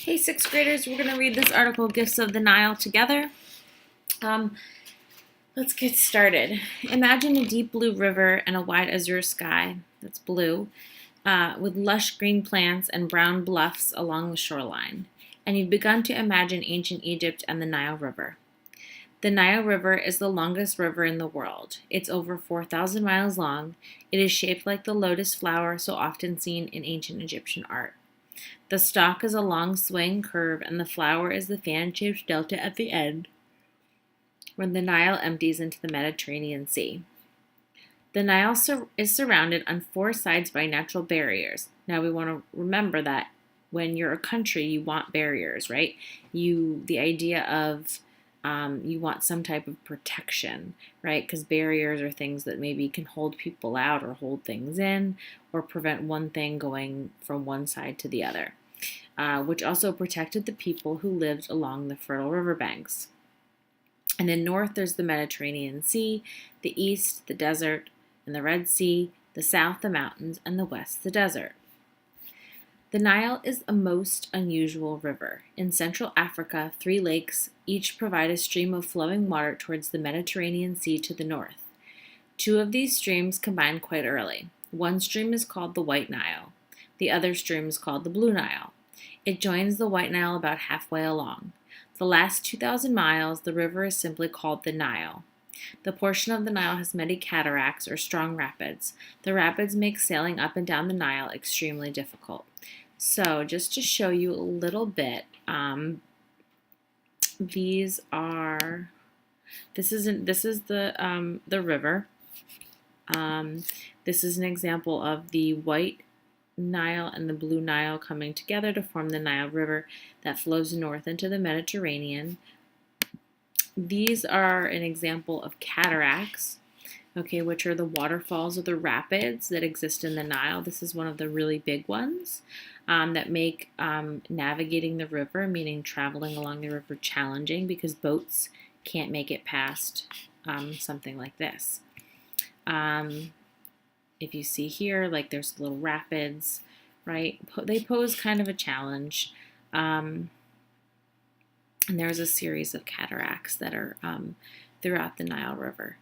Hey, sixth graders, we're going to read this article, Gifts of the Nile, together. Let's get started. Imagine a deep blue river and a wide azure sky that's blue, with lush green plants and brown bluffs along the shoreline. And you've begun to imagine ancient Egypt and the Nile River. The Nile River is the longest river in the world. It's over 4,000 miles long. It is shaped like the lotus flower so often seen in ancient Egyptian art. The stalk is a long swaying curve, and the flower is the fan-shaped delta at the end, when the Nile empties into the Mediterranean Sea. The Nile is surrounded on four sides by natural barriers. Now we want to remember that when you're a country, you want barriers, right? The idea of you want some type of protection, right? Because barriers are things that maybe can hold people out or hold things in or prevent one thing going from one side to the other, which also protected the people who lived along the fertile riverbanks. And in north, there's the Mediterranean Sea, the east, the desert, and the Red Sea, the south, the mountains, and the west, the desert. The Nile is a most unusual river. In Central Africa, 3 lakes each provide a stream of flowing water towards the Mediterranean Sea to the north. 2 of these streams combine quite early. One stream is called the White Nile. The other stream is called the Blue Nile. It joins the White Nile about halfway along. The last 2,000 miles, the river is simply called the Nile. The portion of the Nile has many cataracts or strong rapids. The rapids make sailing up and down the Nile extremely difficult. So just to show you a little bit, this is the river. This is an example of the White Nile and the Blue Nile coming together to form the Nile River that flows north into the Mediterranean. These are an example of cataracts, okay, which are the waterfalls or the rapids that exist in the Nile. This is one of the really big ones that make navigating the river, meaning traveling along the river, challenging because boats can't make it past something like this. If you see here, like there's little rapids, right? They pose kind of a challenge. And there's a series of cataracts that are throughout the Nile River.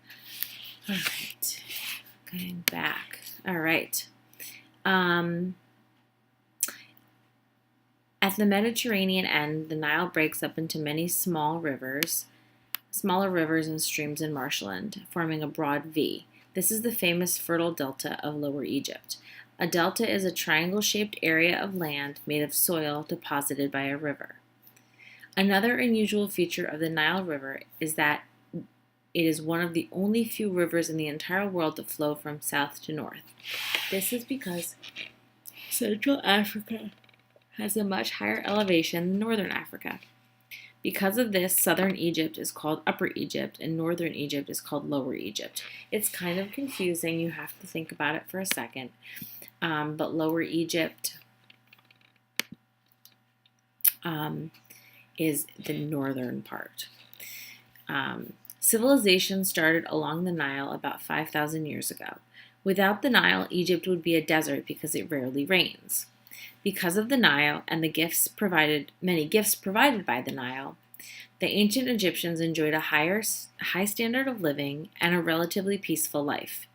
All right, going back. All right. At the Mediterranean end, the Nile breaks up into many smaller rivers and streams in marshland, forming a broad V. This is the famous fertile delta of Lower Egypt. A delta is a triangle-shaped area of land made of soil deposited by a river. Another unusual feature of the Nile River is that it is one of the only few rivers in the entire world that flow from south to north. This is because Central Africa has a much higher elevation than northern Africa. Because of this, southern Egypt is called Upper Egypt and northern Egypt is called Lower Egypt. It's kind of confusing. You have to think about it for a second. But Lower Egypt is the northern part. Civilization started along the Nile about 5,000 years ago. Without the Nile, Egypt would be a desert because it rarely rains. Because of the Nile and many gifts provided by the Nile, the ancient Egyptians enjoyed a high standard of living and a relatively peaceful life,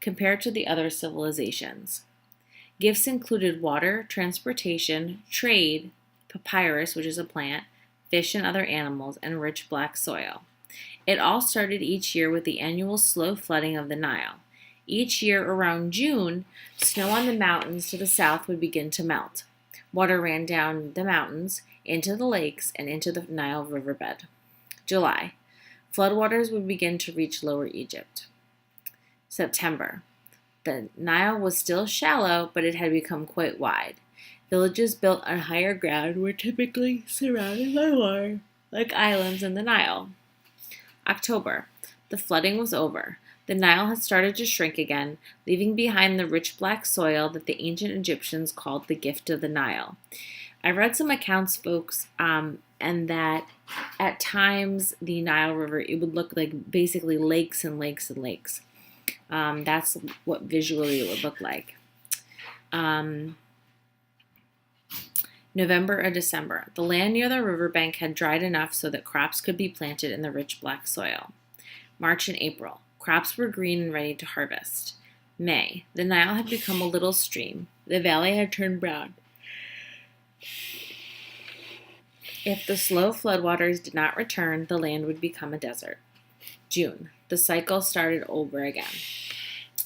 compared to the other civilizations. Gifts included water, transportation, trade, papyrus, which is a plant, fish and other animals, and rich black soil. It all started each year with the annual slow flooding of the Nile. Each year around June, snow on the mountains to the south would begin to melt. Water ran down the mountains, into the lakes, and into the Nile riverbed. July, floodwaters would begin to reach Lower Egypt. September, the Nile was still shallow, but it had become quite wide. Villages built on higher ground were typically surrounded by water, like islands in the Nile. October, the flooding was over. The Nile had started to shrink again, leaving behind the rich black soil that the ancient Egyptians called the gift of the Nile. I read some accounts, folks, and that at times the Nile River, it would look like basically lakes and lakes and lakes. That's what visually it would look like. November or December. The land near the riverbank had dried enough so that crops could be planted in the rich black soil. March and April. Crops were green and ready to harvest. May. The Nile had become a little stream. The valley had turned brown. If the slow floodwaters did not return, the land would become a desert. June. The cycle started over again.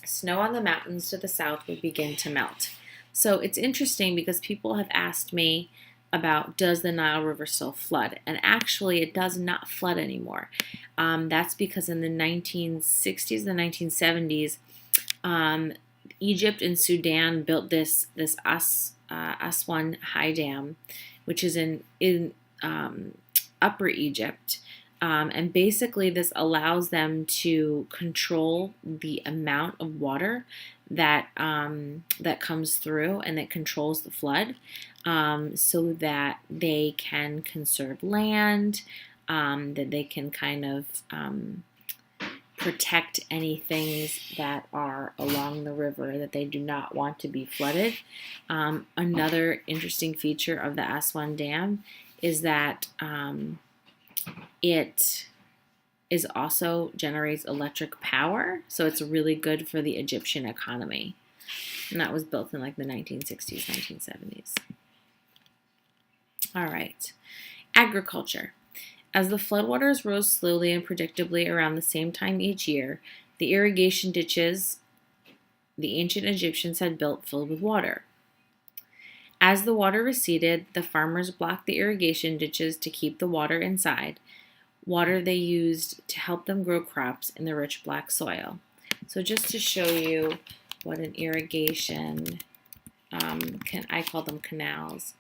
Snow on the mountains to the south would begin to melt. So it's interesting because people have asked me about, does the Nile River still flood? And actually it does not flood anymore. That's because in the 1960s, the 1970s, Egypt and Sudan built this Aswan High Dam, which is in Upper Egypt. And basically this allows them to control the amount of water that comes through, and that controls the flood, so that they can conserve land, that they can kind of protect any things that are along the river that they do not want to be flooded. Another interesting feature of the Aswan Dam is that it is also generates electric power, so it's really good for the Egyptian economy. And that was built in like the 1960s, 1970s. All right, agriculture. As the floodwaters rose slowly and predictably around the same time each year, the irrigation ditches the ancient Egyptians had built filled with water. As the water receded, the farmers blocked the irrigation ditches to keep the water inside, water they used to help them grow crops in the rich black soil. So just to show you what an irrigation, I call them canals,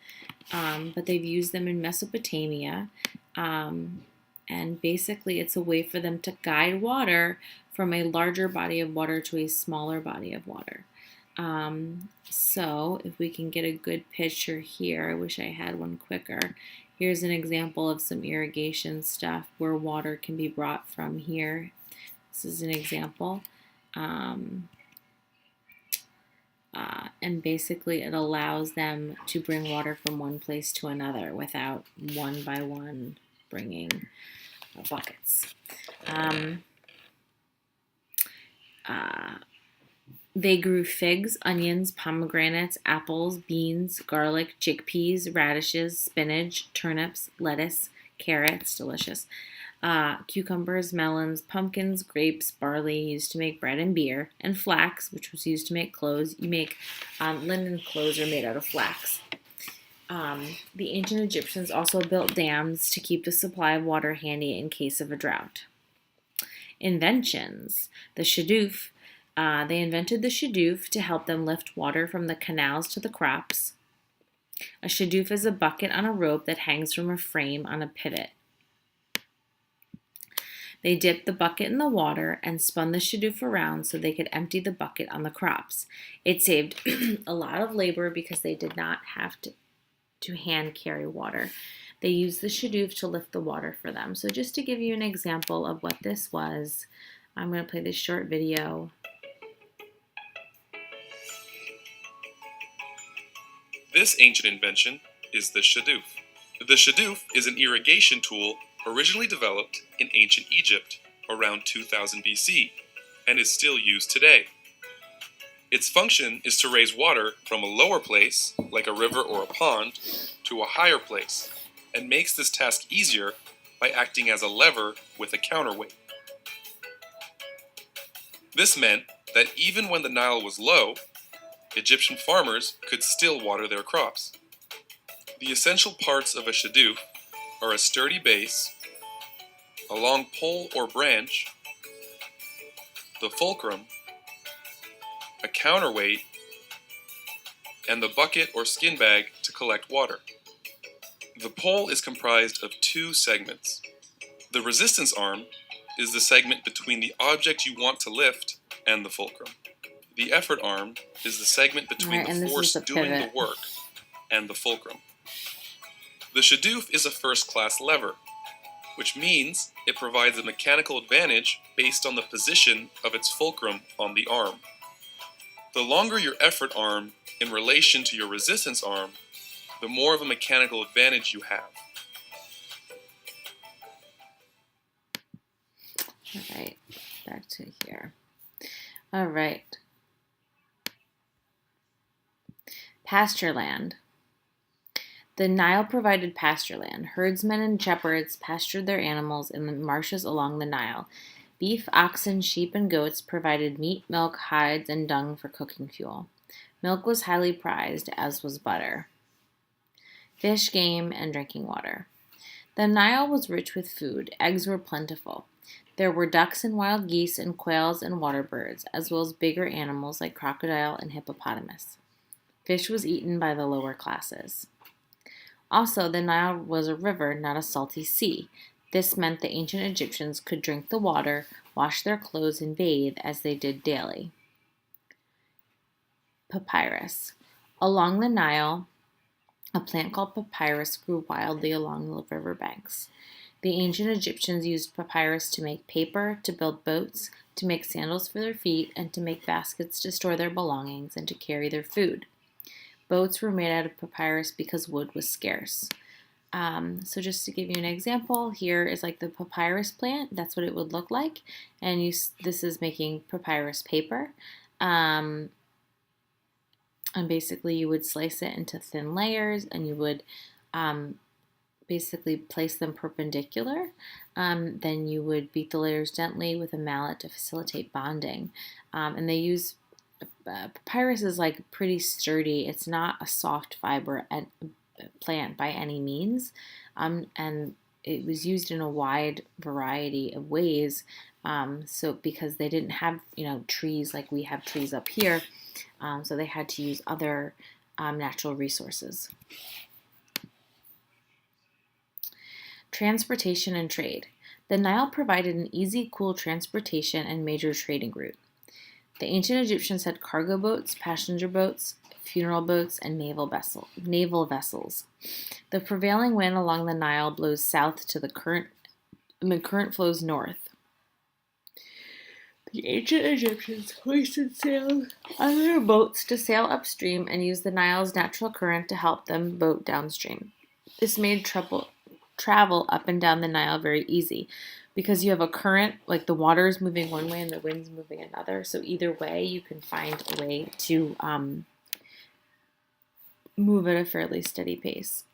but they've used them in Mesopotamia, and basically it's a way for them to guide water from a larger body of water to a smaller body of water. So if we can get a good picture here, I wish I had one quicker. Here's an example of some irrigation stuff where water can be brought from here. This is an example. And basically it allows them to bring water from one place to another without one by one bringing buckets. They grew figs, onions, pomegranates, apples, beans, garlic, chickpeas, radishes, spinach, turnips, lettuce, carrots, delicious, cucumbers, melons, pumpkins, grapes, barley, used to make bread and beer, and flax, which was used to make clothes. Linen clothes are made out of flax. The ancient Egyptians also built dams to keep the supply of water handy in case of a drought. Inventions. The shadoof. They invented the shadoof to help them lift water from the canals to the crops. A shadoof is a bucket on a rope that hangs from a frame on a pivot. They dipped the bucket in the water and spun the shadoof around so they could empty the bucket on the crops. It saved a lot of labor because they did not have to hand carry water. They used the shadoof to lift the water for them. So just to give you an example of what this was, I'm going to play this short video. This ancient invention is the shadoof. The shadoof is an irrigation tool originally developed in ancient Egypt around 2000 BC and is still used today. Its function is to raise water from a lower place, like a river or a pond, to a higher place, and makes this task easier by acting as a lever with a counterweight. This meant that even when the Nile was low, Egyptian farmers could still water their crops. The essential parts of a shadoof are a sturdy base, a long pole or branch, the fulcrum, a counterweight, and the bucket or skin bag to collect water. The pole is comprised of two segments. The resistance arm is the segment between the object you want to lift and the fulcrum. The effort arm is the segment between the force doing the work and the fulcrum. The shadoof is a first-class lever, which means it provides a mechanical advantage based on the position of its fulcrum on the arm. The longer your effort arm in relation to your resistance arm, the more of a mechanical advantage you have. All right, back to here. All right. Pasture land. The Nile provided pasture land. Herdsmen and shepherds pastured their animals in the marshes along the Nile. Beef, oxen, sheep, and goats provided meat, milk, hides, and dung for cooking fuel. Milk was highly prized, as was butter. Fish, game, and drinking water. The Nile was rich with food. Eggs were plentiful. There were ducks and wild geese and quails and water birds, as well as bigger animals like crocodile and hippopotamus. Fish was eaten by the lower classes. Also, the Nile was a river, not a salty sea. This meant the ancient Egyptians could drink the water, wash their clothes, and bathe as they did daily. Papyrus. Along the Nile, a plant called papyrus grew wildly along the river banks. The ancient Egyptians used papyrus to make paper, to build boats, to make sandals for their feet, and to make baskets to store their belongings and to carry their food. Boats were made out of papyrus because wood was scarce. So just to give you an example, here is like the papyrus plant. That's what it would look like. And this is making papyrus paper. And basically you would slice it into thin layers and you would basically place them perpendicular. Then you would beat the layers gently with a mallet to facilitate bonding. And they use papyrus is like pretty sturdy. It's not a soft fiber plant by any means, and it was used in a wide variety of ways. So because they didn't have trees like we have trees up here, so they had to use other natural resources. Transportation and trade. The Nile provided an easy, cool transportation and major trading route. The ancient Egyptians had cargo boats, passenger boats, funeral boats, and naval vessels. The prevailing wind along the Nile blows south to the current, and the current flows north. The ancient Egyptians hoisted sails on their boats to sail upstream and used the Nile's natural current to help them boat downstream. This made travel up and down the Nile very easy because you have a current, like the water is moving one way and the wind's moving another. So either way, you can find a way to move at a fairly steady pace.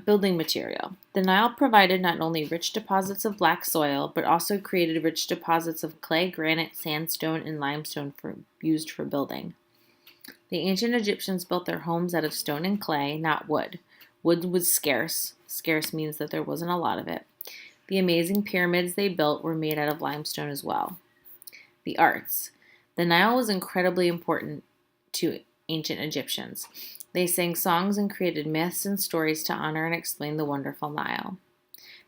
Building material. The Nile provided not only rich deposits of black soil, but also created rich deposits of clay, granite, sandstone, and limestone used for building. The ancient Egyptians built their homes out of stone and clay, not wood. Wood was scarce. Scarce means that there wasn't a lot of it. The amazing pyramids they built were made out of limestone as well. The arts. The Nile was incredibly important to ancient Egyptians. They sang songs and created myths and stories to honor and explain the wonderful Nile.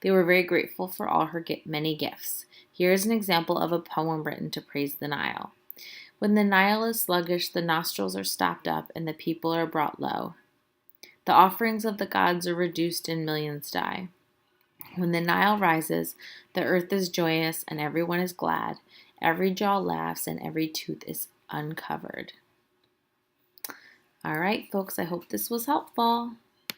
They were very grateful for all her many gifts. Here is an example of a poem written to praise the Nile. When the Nile is sluggish, the nostrils are stopped up, and the people are brought low. The offerings of the gods are reduced and millions die. When the Nile rises, the earth is joyous and everyone is glad. Every jaw laughs and every tooth is uncovered. All right, folks, I hope this was helpful.